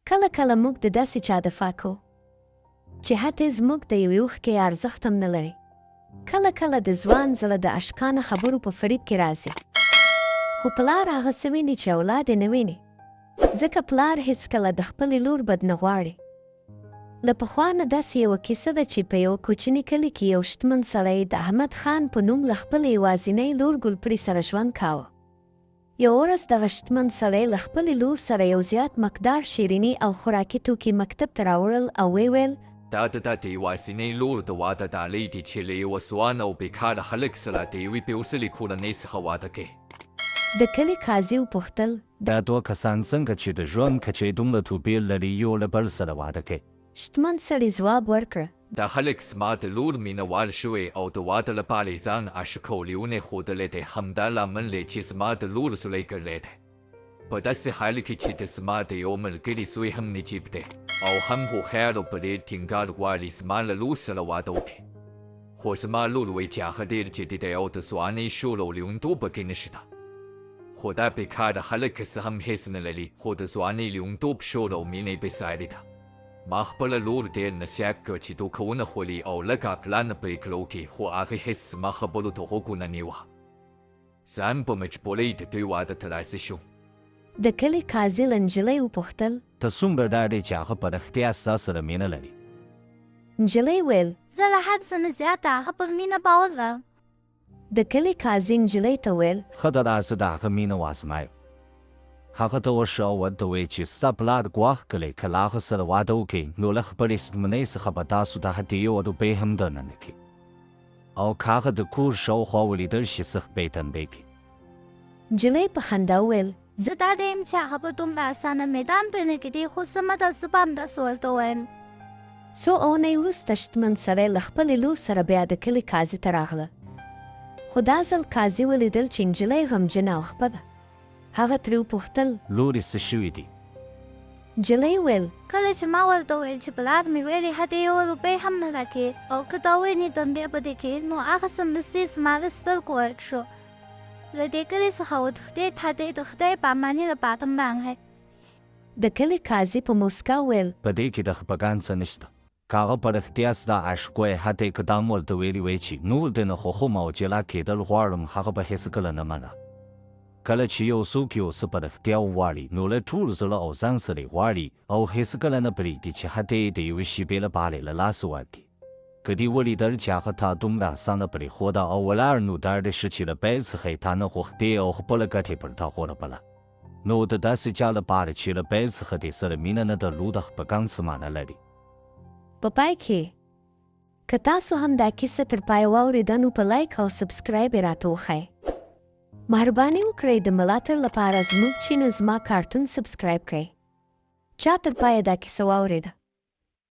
کله کله موږ د داسې چا دفاع کوو چې حتی زموږ د یوې اوښکې ارزښت هم نه لري. کله کله د ځوان زړه د اشکانه خبرو په فریب کې راځي، خو پلار هغه څه ویني چې اولاد یې نه ویني، ځکه پلار هیڅکله د خپلې لور بد نه غواړي. له پخوا نه داسې یوه کیسه ده چې په یوه کوچني کلي کې یو شتمن سړی د احمد خان په نوم له خپلې یوازینۍ لور ګلپري سره ژوند کاوه. یو ورځ دغه شتمن سړی له خپلې لور سره یو زیات مقدار شیریني او خوراکي توکي مکتب ته راوړل او ویې ویل: دا د یوازینۍ لور د واده ډالۍ دي چې له یوه ځوان او بیکاره هلک سره د یوې بېوزلې کورنۍ څخه واده کوي. د کلي قاضي وپوښتل: دا دوه کسان څنګه چې د ژوند کچې دومره توپیر لري یو له بل سره واده کوي؟ شتمن سړي ځواب ورکړ: دا هلک زما د لور مینهوال شوی او د واده لپاره یې ځان عاشقولیونه ښودلی دی، همدا لامل دی چې زما د لور زړی ګرلی دی. په داسې حال کې چې د زما د یو ملګري زوی هم نجیب دی او هم هوښیار او په ډېر ټینګار غواړي زما له لور سره واده وکړي. خو زما لور وایي چې هغه ډېر جدي دی او د ځوانۍ شور او لیونتوب پکې نشته. خو دا بیکاره هلک که څه هم هیڅ نه لري، خو د ځوانۍ لیونتوب شور او مینې بېساري ده. ما خپله لور ډېر نصیحت کړ چې دوکه خولي او لږ عقلانه پرېکړه وکړي، خو هغې هېڅ زما خبرو ته غوږ ونه نیوه. زه هم په مجبورۍ د دوی واده ته راضي شوم. د کلي قاضي له نجلۍ وپوښتل: ته څومره ډاډ یې چې هغه په رښتیا ستا سره مینه لري؟ نجلۍ ویل: زه له حد څه نه زیاته هغه پر مینه باور لرم. د کلي قاضي نجلۍ ته ویل: ښه ده، راځه د هغه مینه وازمایو. هغه ته ورشه او ورته وایي چې ستا پلار ګواښ کړی که له هغه سره واده وکړې نو له خپلې شتمنۍ څخه به تاسو ته حتی یوه روپۍ هم درنه نه کړي، او که هغه د کور شاوخوا ولیدل شي سخت به یې تنبیه کړي. نجلۍ په خندا وویل: زه ډاډه یم چې هغه به دومره اسانه میدان پرې نه ږدي، خو زما د زه به همداسې ورته ووایم. څو اونۍ وروسته شتمن سړی له خپلې لور سره بیا د کلي قاضي ته راغله، خو دا ځل قاضي ولیدل چې نجلۍ غمجنه او خپه ده. هغه ترې وپوښتل: لورې څه شوي دي؟ نجلۍ ویل: کله چې ما ورته وویل چې پلار مې ویلي حتی یوه روپۍ هم نه راکوي او که دا ویني تنبیه به دې کوي، نو هغه سمدستي زما له سترګو ورک شو. له دې کلي څخه وتښتېد، حتی د خدای په اماني لپاره هم راغی. د کلي قاضي په موسکا ویل: په دې کې د خفګان څه نشته. که هغه په رښتیا ستا عاشق وی، حتی که دا م ورته ویلي وی چې نور دې نه خوښوم او جلا کېدل غواړم، هغه به هېڅکله نه منه. کله چې یو څوک یو څه په رښتیا وغواړي نو له ټول زړه او ځان سره یې غواړي او هېڅکله نه پرېږدي چې حتی د یوې شېبې لپاره یې له لاسه ورکړي. که دې ولیدل چې هغه تا دومره اسانه پرېښوده او ولاړ، نو ډاډه شه چې له پیل څخه یې تا نه غوښتې او خپله ګټه یې پر تا غوره بله. نو د داسې چا لپاره چې له پیل څخه دې سره مینه نه درلوده، خفګان څه معنی لري؟ په پای کې که تاسو هم دا کیسه تر پایه واورېده نو په لایک او سبسکرایب یې راته وښایئ. مهرباني وکړئ د ملاتړ لپاره زموږ چینل زما کارتون سبسکرایب کړئ. چا تر پایه دا کیسه واورېده؟